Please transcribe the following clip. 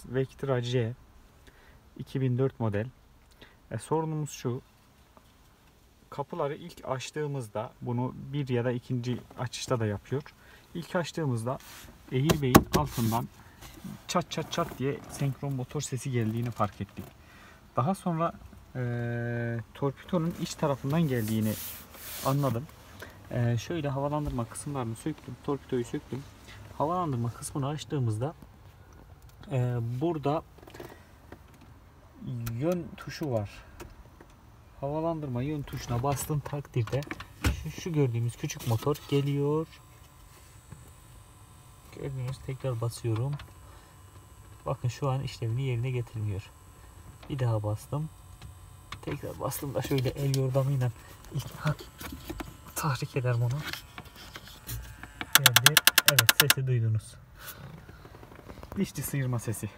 Vectra C 2004 model. Sorunumuz şu. Kapıları ilk açtığımızda, bunu bir ya da ikinci açışta da yapıyor. İlk açtığımızda airbag'in altından çat çat çat diye senkron motor sesi geldiğini fark ettik. Daha sonra torpidonun iç tarafından geldiğini anladım. Şöyle havalandırma kısımlarını söktüm, torpidoyu söktüm. Havalandırma kısmını açtığımızda burada yön tuşu var. Havalandırma yön tuşuna bastığım takdirde şu gördüğümüz küçük motor geliyor. Gördüğünüz, tekrar basıyorum. Bakın şu an işlemini yerine getirmiyor. Bir daha bastım. Tekrar bastım da şöyle el yordamıyla tahrik ederim onu. Geldi. Evet, sesi duydunuz. Dişli sıyırma sesi.